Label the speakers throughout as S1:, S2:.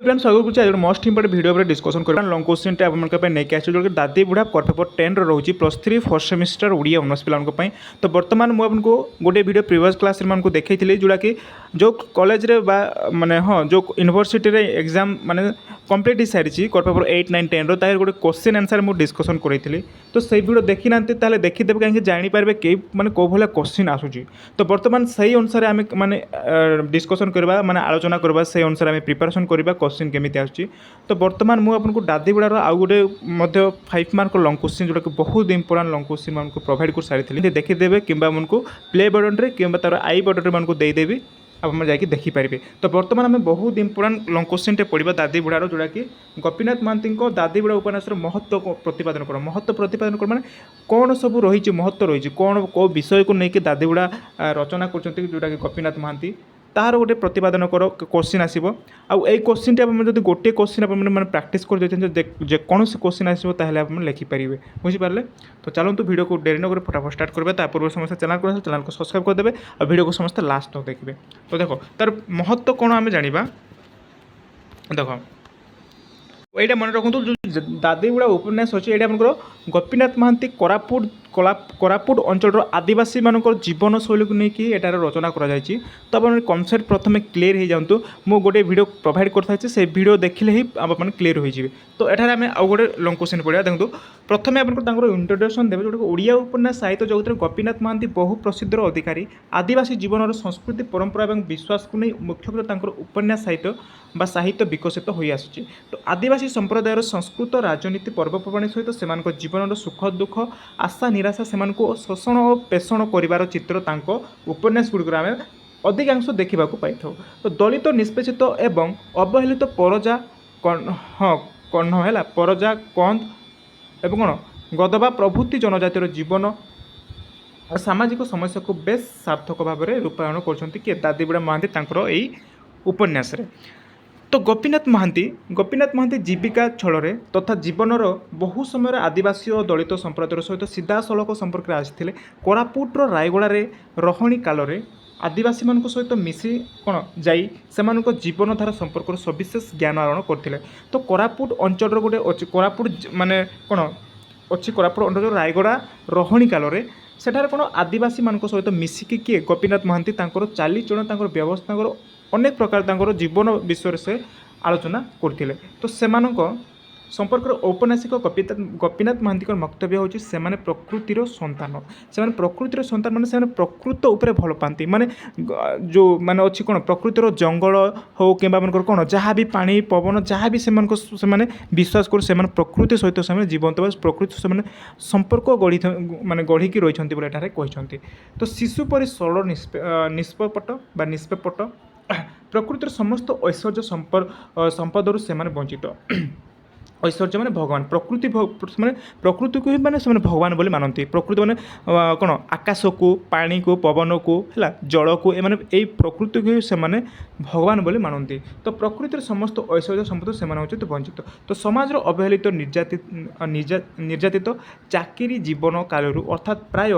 S1: Friends स्वागत कुछ आज मोस्ट इंपोर्टेंट वीडियो पर डिस्कशन करबा लॉन्ग क्वेश्चन टे आपन नेक आसी जो दादी बुढ़ा कर paper 10 रोची +3 first semester Odia honours पिला तो वर्तमान मुझे आपको गोटे वीडियो प्रीवियस क्लास रे देखी जोटा कि जो कॉलेज रे माने हाँ जो यूनिवर्सिटी रे एग्जाम माने कंप्लीट हो सारी कर पेपर 8 9 10 तार गोटे क्वेश्चन आंसर मुझे डिस्कसन करी तो से वीडियो देखी ना ताले देखीदेवे कहीं जानीपारे कई मैंने कौ भाया क्वेश्चन आसूँ तो बर्तमान से अनुसार आम माने डिस्कसन करवा माने आलोचना करवा से अनुसार आम प्रिपरेशन करवा क्वेश्चन केमी आसूँ तो बर्तमान मुझे दादीगुड़ार आउ गोटे 5 मार्क लॉन्ग क्वेश्चन जोटा कि बहुत इंपोर्टेंट लॉन्ग क्वेश्चन मैं प्रोवाइड कर सारी देखीदेवे कि प्ले बटन रे कि तार आई बटन मैं देदेवी आप जाकि देखिपारे तो बर्तमान आम बहुत इंपोर्टेंट लॉन्ग क्वेश्चन टे पढ़ा दादीबुढ़ार जोटा कि गोपीनाथ महांती दादीबुढ़ा उपन्यास महत्व प्रतिपादन कर महत्व प्रतिपादन कर माने कौन सब रही महत्व रही कौन कौ विषय को लेकिन दादीबुढ़ा रचना कर जोटा कि गोपीनाथ महांती तार गोटे प्रतिपादन कर क्वेश्चन आसो आई क्वेश्चन टी गोटे क्वेश्चन मैंने प्राक्ट कर जेकोसी क्वेश्चन आसो आप लिखिपारे बुझीपारे तो चलते वीडियो को डेरी नगर फटाफट स्टार्ट करेंगे पूर्व समस्त चैनल को सब्सक्राइब करदे और वीडियो को समस्त लास्ट तक देखिए तो देख तार महत्व कौन आम जाना देख यहाँ मन रखु जो दादीबुढ़ा उपन्यास अच्छे ये आपंकर गोपीनाथ महांती कोरापुट अंचल आदिवासी मान जीवन शैली को लेकिन एटार रचना कर तो आप कनसेप्ट प्रथम क्लीयर हो जातु मु गोटे वीडियो प्रोवाइड कर से वीडियो देखिले ही आप क्लीयर हो जाए तो एठार आम आउ गोटे लॉन्ग क्वेश्चन पढ़ा देखो प्रथम आप इंट्रोडक्शन देवे जो ओडिया उपन्यास साहित्य जगत में गोपीनाथ महांती बहु प्रसिद्ध अधिकारी आदिवासी जीवन संस्कृति परंपरा और विश्वास को नहीं मुख्यतः उपन्यास साहित्य विकसित हो आसुची तो आदिवासी संप्रदायर संस्कृत राजनीति पर्वपर्वाणी सहित से जीवन सुख दुख आशा निराशा से शोषण और पेषण कर चित्र उपन्यास गुड़िक आम अधिकांश देखा पाई तो दलित निष्पेषित एवं अवहेलित परजा हाँ कर्ण है परजा कंद एवं कौन गदबा प्रभृति जनजातिर जीवन और सामाजिक समस्या को बेस सार्थक भाव में रूपायण कर दादीबुढ़ा महांती यही उपन्यास रे। तो गोपीनाथ महांती जीविका छल तथा जीवनर बहु समय आदिवासी और दलित संप्रदायर सहित सीधा सड़क संपर्क आसी कोरापुटर रायगड़ा रहणी काल आदिवासी मान सहित मिसी कौन जाई से जीवन धारा संपर्क सविशेष ज्ञान आरोहण करते तो कोरापुट अंचल गोटे कोरापुट माने कौन अच्छी कोरापुट अंचल रायगड़ा रहणी काल सेठार कौन आदिवासी मान सहित मिसिकी किए गोपीनाथ महांती चालीचलन व्यवस्था अनेक प्रकार जीवन विषय से आलोचना करते तो संपर्क औपन्यासिक गोपीनाथ महांती वक्तव्य होची सेमाने प्रकृतिर संतान से प्रकृतिर संतान माने से प्रकृत उपर भल पाती माने जो माने अच्छी कौन प्रकृतिर जंगल हो कि कौन जहाँ भी पानी पवन जहाँ भी से विश्वास कर प्रकृति सहित से जीवंत प्रकृति से संपर्क गढ़ी माने गढ़ी रही तो शिशु परि सरल निष्पट बा निष्पेपट प्रकृतिर समस्त ऐश्वर्य संपदर से वंचित ऐश्वर्य माने भगवान प्रकृति माने प्रकृति को ही माने से भगवान बोली मानती प्रकृति माने कौन आकाश को पानी को पवन को है जल को ये प्रकृति को ही से भगवान बोली मानती तो प्रकृतिर समस्त ऐश्वर्य संपद से होते वंचित तो समाज अवहेलित निर्यातित चाकरी जीवन काल अर्थात प्राय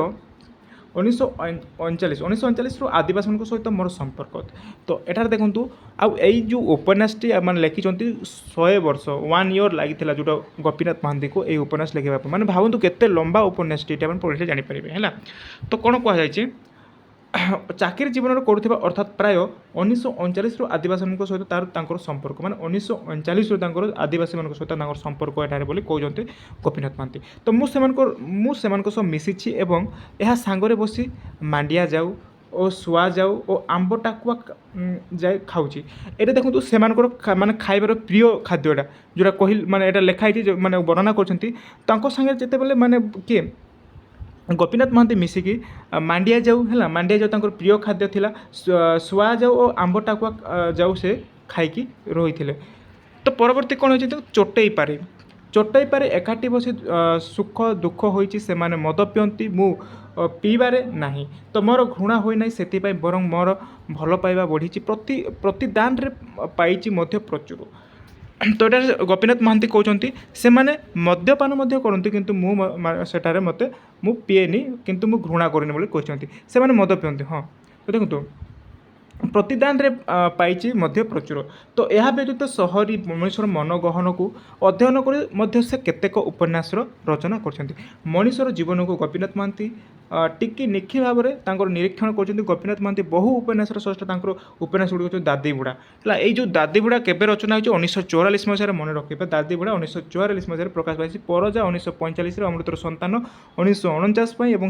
S1: 1939 आदिवासी सहित मोर संपर्क तो एठार देखूँ आई जो उपन्यासटी मैंने लिखिं 100 वर्ष 1 ईयर लगी जोटा गोपीनाथ महांती को यही उपन्यास लिखा मैंने भावतु केते लंबा उपन्यासटी पढ़े जानीपारे है तो कौन कहुई चाकरी जीवन करुवा अर्थात प्राय 1939 आदिवासी सहित तार संपर्क माने 1939 आदिवासी सहित संपर्क एठार बोली कहते गोपीनाथ महांती तो मुझे मिसी एवं यह सांगरे बसी मांडिया जाऊ और शुआ जाऊ और आंब टाकुआ जाए खाऊँगी ये देखो से माने खाइबार प्रिय खाद्यटा जोटा कह माने लिखाई माने वर्णना कर जिते माने किए गोपीनाथ महांती मिसिकी मांडिया जाऊ है मांडिया जाऊ प्रिय खाद्य थिला शुआ जाऊ और आंब टाकुआ जाऊ से खाई रही थे तो परवर्ती कौन हो चोटई पारे एकाठी बसी सुख दुख होती से मद पियंती मु पीबारे नहीं तो मोर घृणा होना से बरं मोर भल पाइबा बढ़ी प्रतिदान पाई प्रचुर तो ये गोपीनाथ महांती कहते से मद्यपान करती किंतु मुझे मत पीएनि किंतु मु घृणा करनी कहते से मद पियंती हाँ तो देखो ପ୍ରତିଦାନରେ ପାଇଛି ମଧ୍ୟ ପ୍ରଚୁର। ତ ଏହା ବ୍ୟତୀତ ସହରୀ ମଣିଷର ମନଗହନକୁ ଅଧ୍ୟୟନ କରି ମଧ୍ୟ ସେ କେତେକ ଉପନ୍ୟାସର ରଚନା କରିଛନ୍ତି। ମଣିଷର ଜୀବନକୁ ଗୋପୀନାଥ ମହାନ୍ତି ଟିକି ନିଖି ଭାବରେ ତାଙ୍କର ନିରୀକ୍ଷଣ କରିଛନ୍ତି। ଗୋପୀନାଥ ମହାନ୍ତି ବହୁ ଉପନ୍ୟାସର ସ୍ରଷ୍ଟା। ତାଙ୍କର ଉପନ୍ୟାସ ଗୁଡ଼ିକ ହେଉଛି ଦାଦିବୁଡ଼ା ହେଲା। ଏଇ ଯେଉଁ ଦାଦିବୁଡ଼ା କେବେ ରଚନା ହୋଇଛି 1944 ମସିହାରେ, ମନେ ରଖିବେ। ଦାଦିବୁଡ଼ା 1944 ମସିହାରେ ପ୍ରକାଶ ପାଇଛି। ପରଜା 1945ରେ, ଅମୃତର ସନ୍ତାନ 1949 ପାଇଁ ଏବଂ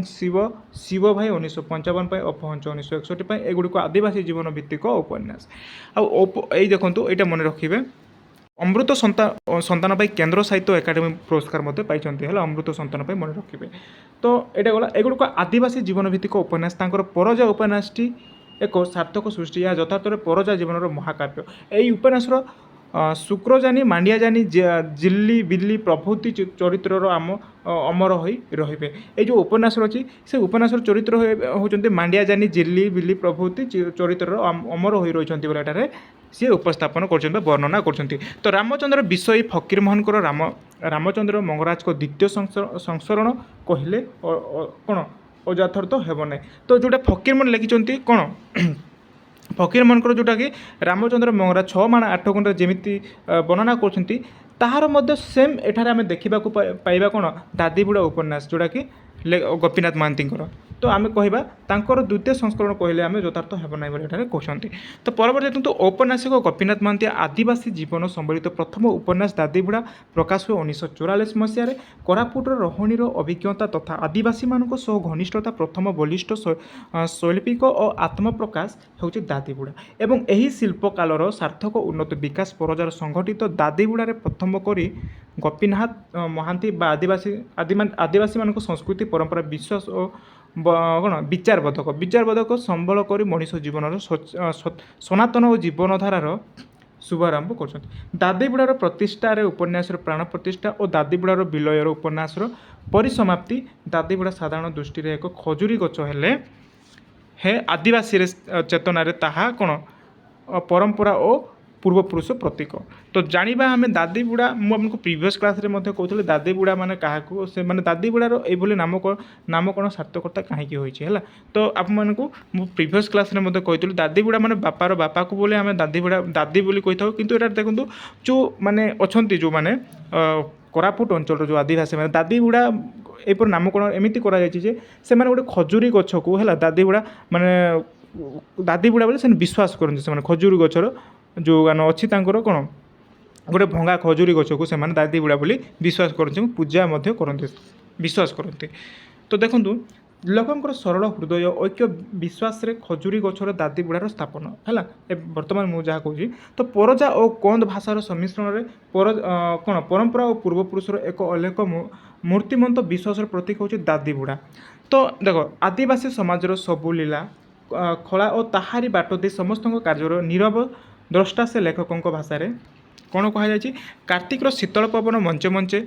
S1: ଶିବ ଭାଇ 1955 ପାଇଁ, ଅପହଞ୍ଚ 1961 ପାଇଁ। ଏଗୁଡ଼ିକ ଆଦିବାସୀ ଜୀବନ ଭିତ୍ତିକ ଉପନ୍ୟାସ। ଆଉ ଏଇ ଦେଖନ୍ତୁ, ଏଇଟା ମନେ ରଖିବେ, ଅମୃତ ସନ୍ତାନ ପାଇଁ କେନ୍ଦ୍ର ସାହିତ୍ୟ ଏକାଡେମୀ ପୁରସ୍କାର ମଧ୍ୟ ପାଇଛନ୍ତି ହେଲା। ଅମୃତ ସନ୍ତାନ ପାଇଁ ମନେ ରଖିବେ। ତ ଏଇଟା ଗଲା, ଏଗୁଡ଼ିକ ଆଦିବାସୀ ଜୀବନ ଭିତ୍ତିକ ଉପନ୍ୟାସ। ତାଙ୍କର ପରଜା ଉପନ୍ୟାସଟି ଏକ ସାର୍ଥକ ସୃଷ୍ଟି। ଏହା ଯଥାର୍ଥରେ ପରଜା ଜୀବନର ମହାକାବ୍ୟ। ଏହି ଉପନ୍ୟାସର ଶୁକ୍ରଜାନି, ମାଣ୍ଡିଆଜାନି, ଜିଲ୍ଲି ବିଲ୍ଲି ପ୍ରଭୃତି ଚରିତ୍ରର ଅମର ହୋଇ ରହିବେ। এই ଯେଉଁ ଉପନ୍ୟାସ ଅଛି, ସେ ଉପନ୍ୟାସର ଚରିତ୍ର ହେଉଛନ୍ତି ମାଣ୍ଡିଆଜାନି, ଜିଲ୍ଲି ବିଲ୍ଲି ପ୍ରଭୃତି ଚରିତ୍ରର ଅମର ହୋଇ ରହିଛନ୍ତି ବୋଲି ଏଠାରେ ସିଏ ଉପସ୍ଥାପନ କରୁଛନ୍ତି ବା ବର୍ଣ୍ଣନା କରୁଛନ୍ତି। ତ ରାମଚନ୍ଦ୍ର ବିଷୟୀ ଫକୀରମୋହନଙ୍କର ରାମଚନ୍ଦ୍ର ମଙ୍ଗରାଜଙ୍କ ଦ୍ୱିତୀୟ ସଂସ୍କରଣ କହିଲେ କ'ଣ ଅଯଥାର୍ଥ ହେବ ନାହିଁ। ତ ଯେଉଁଟା ଫକୀରମୋହନ ଲେଖିଛନ୍ତି କ'ଣ, ଫକୀରମୋହନଙ୍କର ଯେଉଁଟାକି ରାମଚନ୍ଦ୍ର ମଙ୍ଗରାଜ 6 ମାଣ 8 ଗୁଣ୍ଠରେ ଯେମିତି ବର୍ଣ୍ଣନା କରୁଛନ୍ତି, ତାହାର ମଧ୍ୟ ସେମ୍ ଏଠାରେ ଆମେ ଦେଖିବାକୁ ପାଇବା କ'ଣ, ଦାଦିବୁଡ଼ା ଉପନ୍ୟାସ ଯେଉଁଟାକି ଗୋପୀନାଥ ମହାନ୍ତିଙ୍କର। ତ ଆମେ କହିବା ତାଙ୍କର ଦ୍ୱିତୀୟ ସଂସ୍କରଣ କହିଲେ ଆମେ ଯଥାର୍ଥ ହେବ ନାହିଁ ବୋଲି ଏଠାରେ କହୁଛନ୍ତି। ତ ପରବର୍ତ୍ତୀ ଦେଖନ୍ତୁ, ଔପନ୍ୟାସିକ ଗୋପୀନାଥ ମହାନ୍ତି ଆଦିବାସୀ ଜୀବନ ସମ୍ବଳିତ ପ୍ରଥମ ଉପନ୍ୟାସ ଦାଦିବୁଡ଼ା ପ୍ରକାଶ ହୁଏ 1944 ମସିହାରେ। କୋରାପୁଟର ରହଣୀର ଅଭିଜ୍ଞତା ତଥା ଆଦିବାସୀମାନଙ୍କ ସହ ଘନିଷ୍ଠତା ପ୍ରଥମ ବଳିଷ୍ଠ ଶୈଳ୍ପିକ ଓ ଆତ୍ମପ୍ରକାଶ ହେଉଛି ଦାଦିବୁଡ଼ା। ଏବଂ ଏହି ଶିଳ୍ପକାଳର ସାର୍ଥକ ଉନ୍ନତ ବିକାଶ ପରଜାର ସଂଗଠିତ ଦାଦିବୁଡ଼ାରେ ପ୍ରଥମ କରି ଗୋପୀନାଥ ମହାନ୍ତି ବା ଆଦିବାସୀମାନଙ୍କ ସଂସ୍କୃତି, ପରମ୍ପରା, ବିଶ୍ୱାସ ଓ କ'ଣ ବିଚାରବୋଧକ ସମ୍ବଳ କରି ମଣିଷ ଜୀବନର ସନାତନ ଓ ଜୀବନଧାରାର ଶୁଭାରମ୍ଭ କରୁଛନ୍ତି। ଦାଦିବୁଡ଼ାର ପ୍ରତିଷ୍ଠାରେ ଉପନ୍ୟାସର ପ୍ରାଣ ପ୍ରତିଷ୍ଠା ଓ ଦାଦିବୁଡ଼ାର ବିଲୟର ଉପନ୍ୟାସର ପରିସମାପ୍ତି। ଦାଦିବୁଡ଼ା ସାଧାରଣ ଦୃଷ୍ଟିରେ ଏକ ଖଜୁରୀ ଗଛ ହେଲେ ଆଦିବାସୀର ଚେତନାରେ ତାହା କ'ଣ ପରମ୍ପରା ଓ ପୂର୍ବପୁରୁଷ ପ୍ରତୀକ। ତ ଜାଣିବା ଆମେ ଦାଦିବୁଡ଼ା, ମୁଁ ଆପଣଙ୍କୁ ପ୍ରିଭିୟସ୍ କ୍ଲାସ୍ରେ ମଧ୍ୟ କହୁଥିଲି ଦାଦିବୁଡ଼ା ମାନେ କାହାକୁ, ସେମାନେ ଦାଦିବୁଡ଼ାର ଏଇଭଳି ନାମକରଣ ସାର୍ଥକତା କାହିଁକି ହୋଇଛି ହେଲା। ତ ଆପଣମାନଙ୍କୁ ମୁଁ ପ୍ରିଭିୟସ୍ କ୍ଲାସ୍ରେ ମଧ୍ୟ କହିଥିଲି ଦାଦିବୁଡ଼ା ମାନେ ବାପାର ବାପାକୁ ବୋଲି ଆମେ ଦାଦି ବୋଲି କହିଥାଉ। କିନ୍ତୁ ଏଇଟା ଦେଖନ୍ତୁ, ଯେଉଁ ମାନେ ଅଛନ୍ତି, ଯେଉଁମାନେ କୋରାପୁଟ ଅଞ୍ଚଳର ଯେଉଁ ଆଦିବାସୀ ମାନେ, ଦାଦିବୁଡ଼ା ଏହିପରି ନାମକରଣ ଏମିତି କରାଯାଇଛି ଯେ ସେମାନେ ଗୋଟେ ଖଜୁରୀ ଗଛକୁ ହେଲା ଦାଦିବୁଡ଼ା ବୋଲି ସେମାନେ ବିଶ୍ୱାସ କରନ୍ତି। ସେମାନେ ଖଜୁରୀ ଗଛର ଯେଉଁ ଅଛି ତାଙ୍କର କ'ଣ ଗୋଟେ ଭଙ୍ଗା ଖଜୁରୀ ଗଛକୁ ସେମାନେ ଦାଦିବୁଡ଼ା ବୋଲି ବିଶ୍ୱାସ କରନ୍ତି ଏବଂ ପୂଜା ମଧ୍ୟ କରନ୍ତି, ବିଶ୍ୱାସ କରନ୍ତି। ତ ଦେଖନ୍ତୁ, ଲୋକଙ୍କର ସରଳ ହୃଦୟ ଐକ୍ୟ ବିଶ୍ୱାସରେ ଖଜୁରୀ ଗଛର ଦାଦିବୁଡ଼ାର ସ୍ଥାପନ ହେଲା। ବର୍ତ୍ତମାନ ମୁଁ ଯାହା କହୁଛି, ତ ପରଜା ଓ କନ୍ଦ ଭାଷାର ସମ୍ମିଶ୍ରଣରେ କ'ଣ ପରମ୍ପରା ଓ ପୂର୍ବପୁରୁଷର ଏକ ଅଲେଖ ମୂର୍ତ୍ତିମନ୍ତ ବିଶ୍ୱାସର ପ୍ରତୀକ ହେଉଛି ଦାଦିବୁଡ଼ା। ତ ଦେଖ, ଆଦିବାସୀ ସମାଜର ସବୁ ଲୀଳା ଖଳା ଓ ତାହାରି ବାଟ ଦେଇ ସମସ୍ତଙ୍କ କାର୍ଯ୍ୟର ନୀରବ ଦ୍ରଷ୍ଟା ସେ ଲେଖକଙ୍କ ଭାଷାରେ କ'ଣ କୁହାଯାଇଛି, କାର୍ତ୍ତିକର ଶୀତଳ ପବନ ମଞ୍ଚେ ମଞ୍ଚେ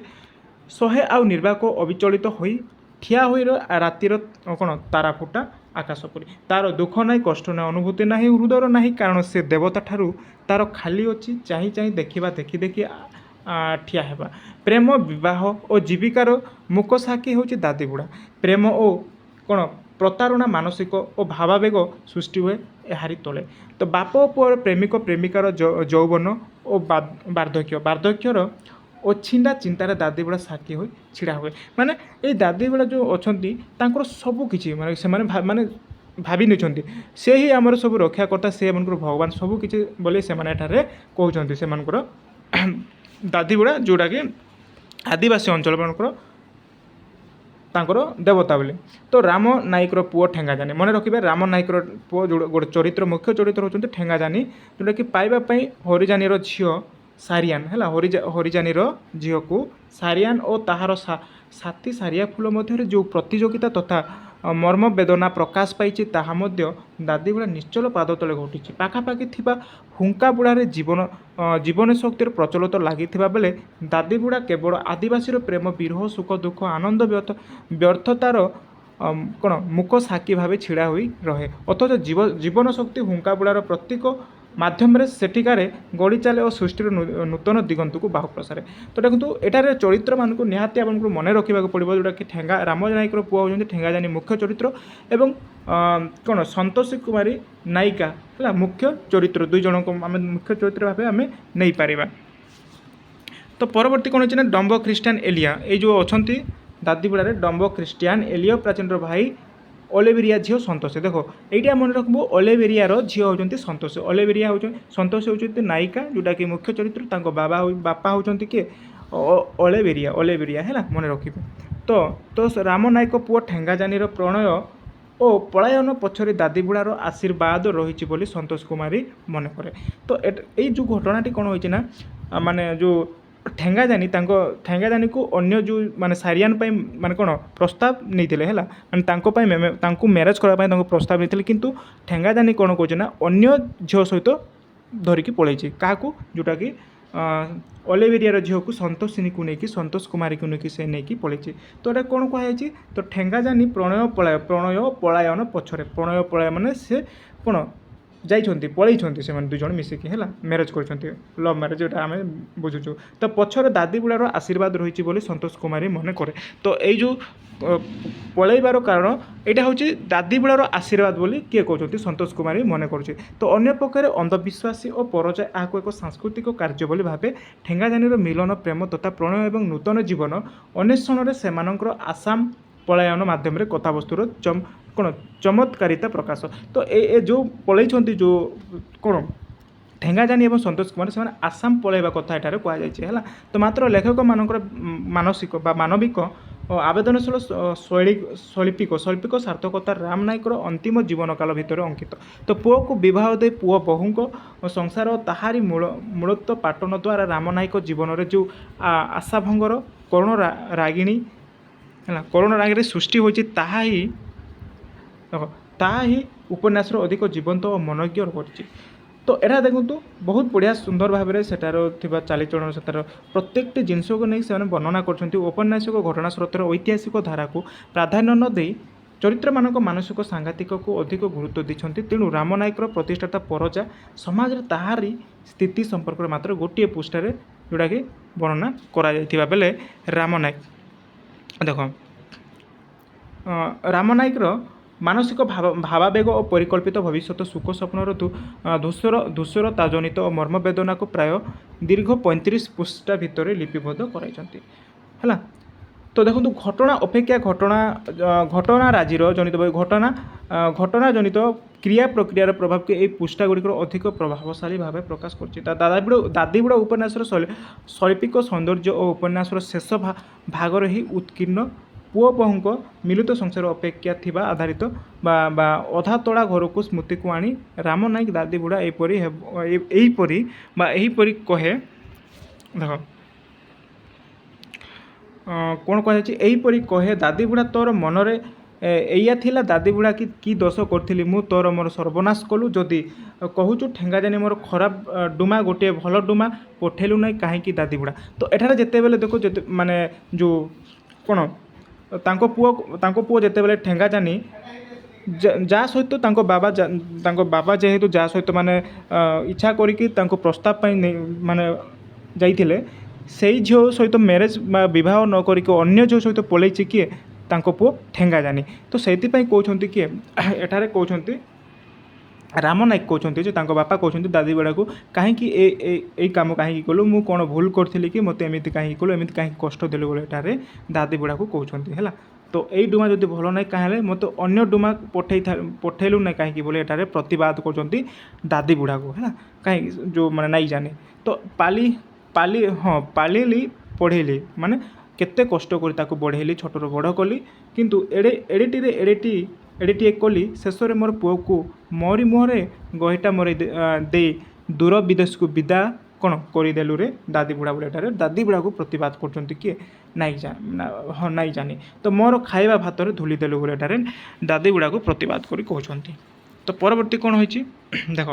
S1: ସହେ ଆଉ ନିର୍ବାକ ଅବିଚଳିତ ହୋଇ ଠିଆ ହୋଇ ରାତିର କ'ଣ ତାରା ଫୁଟା ଆକାଶ ପରି। ତାର ଦୁଃଖ ନାହିଁ, କଷ୍ଟ ନାହିଁ, ଅନୁଭୂତି ନାହିଁ, ହୃଦୟର ନାହିଁ, କାରଣ ସେ ଦେବତା ଠାରୁ ତାର ଖାଲି ଅଛି ଚାହିଁ ଚାହିଁ ଦେଖିବା, ଦେଖି ଦେଖି ଠିଆ ହେବା। ପ୍ରେମ, ବିବାହ ଓ ଜୀବିକାର ମୁକ ସାକ୍ଷୀ ହେଉଛି ଦାଦିବୁଡ଼ା। ପ୍ରେମ ଓ କ'ଣ ପ୍ରତାରଣା, ମାନସିକ ଓ ଭାବାବେଗ ସୃଷ୍ଟି ହୁଏ ଏହାରି ତଳେ। ତ ବାପ ଓ ପୁଅର, ପ୍ରେମିକ ପ୍ରେମିକାର ଯୌବନ ଓ ବାର୍ଦ୍ଧକ୍ୟର ଅଛିଣ୍ଡା ଚିନ୍ତାରେ ଦାଦିବୁଡ଼ା ସାକ୍ଷୀ ହୋଇ ଛିଡ଼ା ହୁଏ। ମାନେ ଏଇ ଦାଦିବୁଡ଼ା ଯେଉଁ ଅଛନ୍ତି ତାଙ୍କର ସବୁ କିଛି ମାନେ ସେମାନେ ଭାବି ନେଇଛନ୍ତି, ସେ ହିଁ ଆମର ସବୁ ରକ୍ଷାକର୍ତ୍ତା, ସେ ଏମାନଙ୍କର ଭଗବାନ ସବୁ କିଛି ବୋଲି ସେମାନେ ଏଠାରେ କହୁଛନ୍ତି। ସେମାନଙ୍କର ଦାଦିବୁଡ଼ା ଯେଉଁଟାକି ଆଦିବାସୀ ଅଞ୍ଚଳମାନଙ୍କର ତାଙ୍କର ଦେବତା ବୋଲି। ତ ରାମ ନାୟକର ପୁଅ ଠେଙ୍ଗାଜାନି, ମନେ ରଖିବେ, ରାମ ନାୟକର ପୁଅ ଗୋଟେ ଚରିତ୍ର, ମୁଖ୍ୟ ଚରିତ୍ର ହେଉଛନ୍ତି ଠେଙ୍ଗାଜାନି, ଯେଉଁଟାକି ପାଇବା ପାଇଁ ହରିଜାନିର ଝିଅ ସାରିଆନ ହେଲା। ହରିଜାନିର ଝିଅକୁ ସାରିଆନ ଓ ତାହାର ସାଥୀ ସାରିଆ ଫୁଲ ମଧ୍ୟରେ ଯେଉଁ ପ୍ରତିଯୋଗିତା ତଥା ମର୍ମ ବେଦନା ପ୍ରକାଶ ପାଇଛି, ତାହା ମଧ୍ୟ ଦାଦିବୁଡ଼ା ନିଶ୍ଚଳ ପାଦ ତଳେ ଘଟିଛି। ପାଖାପାଖି ଥିବା ହୁଙ୍କାବୁଡ଼ାରେ ଜୀବନ ଶକ୍ତିର ପ୍ରଚଳିତ ଲାଗିଥିବା ବେଳେ ଦାଦିବୁଡ଼ା କେବଳ ଆଦିବାସୀର ପ୍ରେମ, ବିରହ, ସୁଖ ଦୁଃଖ, ଆନନ୍ଦ ବ୍ୟର୍ଥତାର କ'ଣ ମୁକ ସାକ୍ଷୀ ଭାବେ ଛିଡ଼ା ହୋଇ ରହେ। ଅଥଚ ଜୀବନ ଶକ୍ତି ହୁଙ୍କାବୁଡ଼ାର ପ୍ରତୀକ ମାଧ୍ୟମରେ ସେଠିକାରେ ଗଡ଼ି ଚାଲେ ଓ ସୃଷ୍ଟିର ନୂତନ ଦିଗନ୍ତକୁ ବାହୁ ପ୍ରସାରେ। ତ ଦେଖନ୍ତୁ, ଏଠାରେ ଚରିତ୍ରମାନଙ୍କୁ ନିହାତି ଆପଣଙ୍କୁ ମନେ ରଖିବାକୁ ପଡ଼ିବ, ଯେଉଁଟାକି ରାମ ନାୟକର ପୁଅ ହେଉଛନ୍ତି ଠେଙ୍ଗାଜାନି ମୁଖ୍ୟ ଚରିତ୍ର ଏବଂ କ'ଣ ସନ୍ତୋଷୀ କୁମାରୀ ନାୟିକା ହେଲା ମୁଖ୍ୟ ଚରିତ୍ର 2 ଜଣଙ୍କୁ ଆମେ ମୁଖ୍ୟ ଚରିତ୍ର ଭାବେ ଆମେ ନେଇପାରିବା। ତ ପରବର୍ତ୍ତୀ କ'ଣ ହେଇଛି ନା ଡମ୍ବ ଖ୍ରୀଷ୍ଟିଆନ ଏଲିଆ ଏଇ ଯେଉଁ ଅଛନ୍ତି ଦାଦିବୁଡ଼ାରେ ଡମ୍ବ ଖ୍ରୀଷ୍ଟିଆନ ଏଲିଆ ପ୍ରାଚୀନର ଭାଇ ଅଲିଭେରିଆ ଝିଅ ସନ୍ତୋଷୀ। ଦେଖ ଏଇଟା ମନେ ରଖିବୁ ଅଲିଭେରିଆର ଝିଅ ହେଉଛନ୍ତି ସନ୍ତୋଷୀ। ଅଲିଭେରିଆ ହେଉଛନ୍ତି ସନ୍ତୋଷୀ ହେଉଛନ୍ତି ନାୟିକା ଯେଉଁଟାକି ମୁଖ୍ୟ ଚରିତ୍ର ତାଙ୍କ ବାପା ହେଉଛନ୍ତି କିଏ ଅଲିଭେରିଆ ହେଲା ମନେ ରଖିବେ। ତ ରାମ ନାୟକ ପୁଅ ଠେଙ୍ଗାଜାନିର ପ୍ରଣୟ ଓ ପଳାୟନ ପଛରେ ଦାଦିବୁଡ଼ାର ଆଶୀର୍ବାଦ ରହିଛି ବୋଲି ସନ୍ତୋଷ କୁମାରୀ ମନେ କରେ। ତ ଏଇ ଯେଉଁ ଘଟଣାଟି କ'ଣ ହୋଇଛି ନା ମାନେ ଯେଉଁ ଠେଙ୍ଗାଜାନିକୁ ଅନ୍ୟ ଯେଉଁ ମାନେ ସାରିଆନ ପାଇଁ ମାନେ କ'ଣ ପ୍ରସ୍ତାବ ନେଇଥିଲେ ହେଲା ମାନେ ତାଙ୍କୁ ମ୍ୟାରେଜ୍ କରିବା ପାଇଁ ତାଙ୍କୁ ପ୍ରସ୍ତାବ ନେଇଥିଲେ କିନ୍ତୁ ଠେଙ୍ଗାଜାନି କ'ଣ କହୁଛି ନା ଅନ୍ୟ ଝିଅ ସହିତ ଧରିକି ପଳେଇଛି କାହାକୁ ଯେଉଁଟାକି ଅଲିଭେରିଆର ଝିଅକୁ ସନ୍ତୋଷିନୀକୁ ନେଇକି ସନ୍ତୋଷ କୁମାରୀକୁ ନେଇକି ସେ ନେଇକି ପଳେଇଛି। ତ ଏଇଟା କ'ଣ କୁହାଯାଇଛି ତ ଠେଙ୍ଗାଜାନି ପ୍ରଣୟ ପଳାୟନ ପଛରେ ପ୍ରଣୟ ପଳାୟ ମାନେ ସେ କ'ଣ ଯାଇଛନ୍ତି ପଳେଇଛନ୍ତି ସେମାନେ 2 ଜଣ ମିଶିକି ହେଲା ମ୍ୟାରେଜ୍ କରିଛନ୍ତି ଲଭ୍ ମ୍ୟାରେଜ୍ ଏଇଟା ଆମେ ବୁଝୁଛୁ। ତ ପଛରେ ଦାଦିବୁଡ଼ାର ଆଶୀର୍ବାଦ ରହିଛି ବୋଲି ସନ୍ତୋଷ କୁମାରୀ ମନେ କରେ। ତ ଏଇ ଯେଉଁ ପଳେଇବାର କାରଣ ଏଇଟା ହେଉଛି ଦାଦିବୁଡ଼ାର ଆଶୀର୍ବାଦ ବୋଲି କିଏ କହୁଛନ୍ତି ସନ୍ତୋଷ କୁମାରୀ ମନେ କରୁଛି। ତ ଅନ୍ୟ ପକ୍ଷରେ ଅନ୍ଧବିଶ୍ୱାସୀ ଓ ପରଜା ଏହାକୁ ଏକ ସାଂସ୍କୃତିକ କାର୍ଯ୍ୟ ବୋଲି ଭାବେ ଠେଙ୍ଗାଜାନିର ମିଳନ ପ୍ରେମ ତଥା ପ୍ରଣୟ ଏବଂ ନୂତନ ଜୀବନ ଅନ୍ୱେଷଣରେ ସେମାନଙ୍କର ଆସାମ ପଳାୟନ ମାଧ୍ୟମରେ କଥାବସ୍ତୁର କ'ଣ ଚମତ୍କାରିତା ପ୍ରକାଶ। ତ ଏ ଯେଉଁ ପଳେଇଛନ୍ତି ଯେଉଁ କ'ଣ ଠେଙ୍ଗାଜାନି ଏବଂ ସନ୍ତୋଷ କୁମାର ସେମାନେ ଆସାମ ପଳାଇବା କଥା ଏଠାରେ କୁହାଯାଇଛି ହେଲା। ତ ମାତ୍ର ଲେଖକମାନଙ୍କର ମାନସିକ ବା ମାନବିକ ଆବେଦନଶୀଳ ଶୈଳ୍ପିକ ସାର୍ଥକତା ରାମ ନାୟକର ଅନ୍ତିମ ଜୀବନକାଳ ଭିତରେ ଅଙ୍କିତ। ତ ପୁଅକୁ ବିବାହ ଦେଇ ପୁଅ ବୋହୂଙ୍କ ସଂସାର ତାହାରି ମୂଳତ୍ୱ ପାଟନ ଦ୍ୱାରା ରାମ ନାୟକ ଜୀବନରେ ଯେଉଁ ଆଶାଭଙ୍ଗର କରୁଣ ରାଗିଣୀ ହେଲା କରୁଣ ରାଗିଣୀ ସୃଷ୍ଟି ହୋଇଛି ତାହା ହିଁ ଉପନ୍ୟାସର ଅଧିକ ଜୀବନ୍ତ ଓ ମନୋଜ୍ଞ କରିଛି। ତ ଏଇଟା ଦେଖନ୍ତୁ ବହୁତ ବଢ଼ିଆ ସୁନ୍ଦର ଭାବରେ ସେଠାର ଥିବା ଚାଲିଚଳନ ସେଠାର ପ୍ରତ୍ୟେକଟି ଜିନିଷକୁ ନେଇ ସେମାନେ ବର୍ଣ୍ଣନା କରୁଛନ୍ତି। ଔପନ୍ୟାସିକ ଘଟଣା ସ୍ରୋତର ଐତିହାସିକ ଧାରାକୁ ପ୍ରାଧାନ୍ୟ ନ ଦେଇ ଚରିତ୍ରମାନଙ୍କ ମାନସିକ ସାଂଘାତିକକୁ ଅଧିକ ଗୁରୁତ୍ୱ ଦେଇଛନ୍ତି। ତେଣୁ ରାମ ନାୟକର ପ୍ରତିଷ୍ଠାତା ପରଜା ସମାଜରେ ତାହାରି ସ୍ଥିତି ସମ୍ପର୍କରେ ମାତ୍ର ଗୋଟିଏ ପୃଷ୍ଠାରେ ଯେଉଁଟାକି ବର୍ଣ୍ଣନା କରାଯାଇଥିବା ବେଳେ ରାମ ନାୟକ ଦେଖ ରାମ ନାୟକର ମାନସିକ ଭାବାବେଗ ଓ ପରିକଳ୍ପିତ ଭବିଷ୍ୟତ ସୁଖ ସ୍ୱପ୍ନର ଧୂସରତାଜନିତ ଓ ମର୍ମବେଦନାକୁ ପ୍ରାୟ ଦୀର୍ଘ 35 ପୃଷ୍ଠା ଭିତରେ ଲିପିବଦ୍ଧ କରାଇଛନ୍ତି ହେଲା। ତ ଦେଖନ୍ତୁ ଘଟଣା ଅପେକ୍ଷା ଘଟଣାରାଜିର ଜନିତ ଘଟଣା ଜନିତ କ୍ରିୟା ପ୍ରକ୍ରିୟାର ପ୍ରଭାବକୁ ଏହି ପୃଷ୍ଠା ଗୁଡ଼ିକର ଅଧିକ ପ୍ରଭାବଶାଳୀ ଭାବେ ପ୍ରକାଶ କରୁଛି। ଦାଦିବୁଡ଼ା ଉପନ୍ୟାସର ଶୈଳ୍ପିକ ସୌନ୍ଦର୍ଯ୍ୟ ଓ ଉପନ୍ୟାସର ଶେଷ ଭାଗରେ ହିଁ ଉତ୍କୀର୍ଣ୍ଣ ପୁଅ ବୋହୂଙ୍କ ମିଳିତ ସଂସାର ଅପେକ୍ଷା ଥିବା ଆଧାରିତ ବା ଅଧାତୋଡ଼ା ଘରକୁ ସ୍ମୃତିକୁ ଆଣି ରାମ ନାୟକ ଦାଦିବୁଡ଼ା ଏହିପରି କହେ ଦେଖ କ'ଣ କୁହାଯାଇଛି ଏହିପରି କହେ ଦାଦିବୁଡ଼ା ତୋର ମନରେ ଏଇଆ ଥିଲା ଦାଦିବୁଡ଼ା କି ଦୋଷ କରିଥିଲି ମୁଁ ତୋର ମୋର ସର୍ବନାଶ କଲୁ ଯଦି କହୁଛୁ ଠେଙ୍ଗାଜାନି ମୋର ଖରାପ ଡୁମା ଗୋଟିଏ ଭଲ ଡୁମା ପଠେଇଲୁ ନାହିଁ କାହିଁକି ଦାଦିବୁଡ଼ା। ତ ଏଠାରେ ଯେତେବେଳେ ଦେଖୁ ମାନେ ଯେଉଁ କ'ଣ ତାଙ୍କ ପୁଅ ଯେତେବେଳେ ଠେଙ୍ଗାଜାନି ଯାହା ସହିତ ତାଙ୍କ ବାବା ଯେହେତୁ ଯାହା ସହିତ ମାନେ ଇଚ୍ଛା କରିକି ତାଙ୍କୁ ପ୍ରସ୍ତାବ ପାଇଁ ମାନେ ଯାଇଥିଲେ ସେଇ ଝିଅ ସହିତ ମ୍ୟାରେଜ୍ ବା ବିବାହ ନ କରିକି ଅନ୍ୟ ଝିଅ ସହିତ ପଳେଇଛି କିଏ ତାଙ୍କ ପୁଅ ଠେଙ୍ଗାଜାନି। ତ ସେଇଥିପାଇଁ କହୁଛନ୍ତି କିଏ ଏଠାରେ କହୁଛନ୍ତି ରାମ ନାୟକ କହୁଛନ୍ତି ଯେ ତାଙ୍କ ବାପା କହୁଛନ୍ତି ଦାଦିବୁଡ଼ାକୁ କାହିଁକି ଏଇ କାମ କାହିଁକି କଲୁ ମୁଁ କ'ଣ ଭୁଲ କରିଥିଲି କି ମୋତେ ଏମିତି କାହିଁକି କଲୁ ଏମିତି କାହିଁକି କଷ୍ଟ ଦେଲୁ ବୋଲି ଏଠାରେ ଦାଦିବୁଡ଼ାକୁ କହୁଛନ୍ତି ହେଲା। ତ ଏଇ ଡୁମା ଯଦି ଭଲ ନାହିଁ କାହେଲେ ମୋତେ ଅନ୍ୟ ଡୁମା ପଠେଇଲୁ ନାହିଁ କାହିଁକି ବୋଲି ଏଠାରେ ପ୍ରତିବାଦ କରୁଛନ୍ତି ଦାଦିବୁଡ଼ାକୁ ହେଲା। କାହିଁକି ଯେଉଁ ମାନେ ନାଇଁ ଜାନେ ତ ପାଳିଲି ପଢ଼େଇଲି ମାନେ କେତେ କଷ୍ଟ କରି ତାକୁ ବଢ଼େଇଲି ଛୋଟରୁ ବଡ଼ କଲି କିନ୍ତୁ ଏଡ଼ିଟିଏ କଲି ଶେଷରେ ମୋର ପୁଅକୁ ମୋରି ମୁହଁରେ ଗହିଟା ମରେଇ ଦେଇ ଦୂର ବିଦେଶକୁ ବିଦା କ'ଣ କରିଦେଲୁ ରେ ଦାଦିବୁଡ଼ା ବୋଲି ଏଠାରେ ଦାଦିବୁଡ଼ାକୁ ପ୍ରତିବାଦ କରୁଛନ୍ତି କିଏ ନାଇଁ ଜାନି ତ ମୋର ଖାଇବା ଭାତରେ ଧୂଳି ଦେଲୁ ବୋଲି ଏଠାରେ ଦାଦିବୁଡ଼ାକୁ ପ୍ରତିବାଦ କରି କହୁଛନ୍ତି। ତ ପରବର୍ତ୍ତୀ କ'ଣ ହୋଇଛି ଦେଖ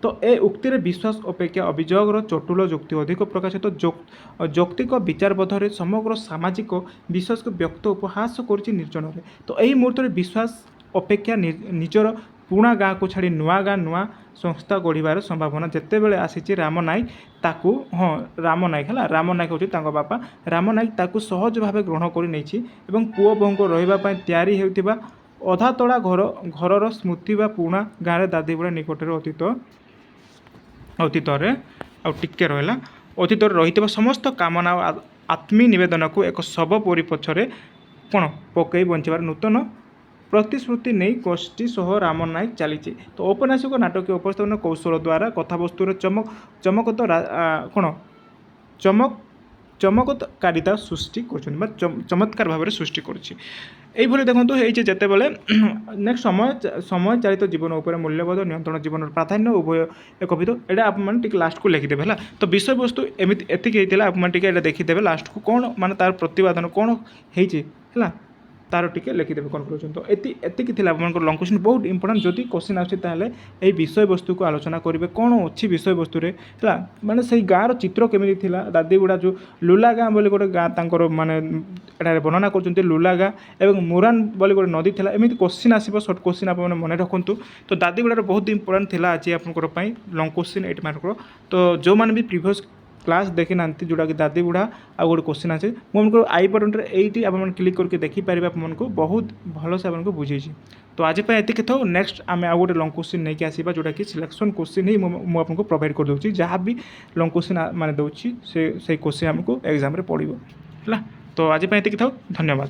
S1: ତ ଏ ଉକ୍ତିରେ ବିଶ୍ୱାସ ଅପେକ୍ଷା ଅଭିଯୋଗର ଚଟୁଳ ଯୁକ୍ତି ଅଧିକ ପ୍ରକାଶିତ ଯୌକ୍ତିକ ବିଚାରବୋଧରେ ସମଗ୍ର ସାମାଜିକ ବିଶ୍ୱାସକୁ ବ୍ୟକ୍ତ ଉପହାସ କରୁଛି ନିର୍ଜନରେ। ତ ଏହି ମୁହୂର୍ତ୍ତରେ ବିଶ୍ୱାସ ଅପେକ୍ଷା ନିଜର ପୁରୁଣା ଗାଁକୁ ଛାଡ଼ି ନୂଆ ଗାଁ ନୂଆ ସଂସ୍ଥା ଗଢ଼ିବାର ସମ୍ଭାବନା ଯେତେବେଳେ ଆସିଛି ରାମ ନାୟକ ହେଉଛି ତାଙ୍କ ବାପା ରାମ ନାୟକ ତାକୁ ସହଜ ଭାବେ ଗ୍ରହଣ କରି ନେଇଛି ଏବଂ ପୁଅ ବୋହୂଙ୍କ ରହିବା ପାଇଁ ତିଆରି ହେଉଥିବା ଅଧା ତଳା ଘରର ସ୍ମୃତି ବା ପୁରୁଣା ଗାଁରେ ଦାଦିବୁଢ଼ା ନିକଟରେ ଅତୀତରେ ଆଉ ଟିକେ ରହିଲା ଅତୀତରେ ରହିଥିବା ସମସ୍ତ କାମନା ଓ ଆତ୍ମୀ ନିବେଦନକୁ ଏକ ଶବ ପରି ପଛରେ କ'ଣ ପକାଇ ବଞ୍ଚିବାର ନୂତନ ପ୍ରତିଶ୍ରୁତି ନେଇ ଗୋଷ୍ଠୀ ସହ ରାମ ନାୟକ ଚାଲିଛି। ତ ଔପନ୍ୟାସିକ ନାଟକୀୟ ଉପସ୍ଥାପନ କୌଶଳ ଦ୍ୱାରା କଥାବସ୍ତୁର ଚମକକାରିତା ସୃଷ୍ଟି କରୁଛନ୍ତି ବା ଚମତ୍କାର ଭାବରେ ସୃଷ୍ଟି କରୁଛି। এইভাবে দেখুন এইছে যেতবে নেক্সট সময় চালিত জীবন উপরে মূল্যবোধ নিয়ন্ত্রণ জীবনের প্রাধান্য উভয় এক ভিত এটা আপনার টিকে লাস্টকু লিখিদেবে হল। তো বিষয়বস্তু এমনি এতিকি হয়েছিল আপনার টিকে এটা দেখিদেবে লাস্টকু কোণ মানে তার প্রতিপাদন কোণ হয়েছে হল তার টিকে লিখিদেবে কনক্লুজন। তো এতিকি লা আপনার লং কোশ্চিন বহুত ইম্পর্টাট যদি কোশ্চিন আসছে তাহলে এই বিষয়বস্তুকে আলোচনা করবে কোণ অছি বিষয়বস্তুরে হল মানে সেই গাঁর চিত্র কেমিতি লা দাদিগুড়া যে লুলা গাঁ বলে গোটে গাঁ তাঁর মানে এটা বর্ণনা করছেন লুলা গাঁ এবং মুরান বলে গোটে নদী লা এমনি কোশ্চিন আসব সর্ট কোশ্চিন আপনার মনে রাখতু। তো দাদিগুড়ার বহুত ইম্পর্টাট লা আজ আপনার লং কোশ্চিন 8 মার্কর। তো যে মানে প্রিভিয়স ক্লাস দেখি না जोटाकि दादीबुढ़ा आ गोटे क्वेश्चन अच्छे मुझे आई बटन ये आप क्लिक करके देखिपारे आपको बहुत भलसे आपको बुझे। तो आज ये था नेक्स्ट आम आउ गोटे लंग क्वेश्चन नहीं आसवा जोटा कि सिलेक्शन क्वेश्चन ही मुझे प्रोवाइड कर दूसरी जहाँ भी लंग क्वेश्चन मान दूसरी से क्वेश्चन आमको एग्जाम पड़ो है। तो आज ये था धन्यवाद।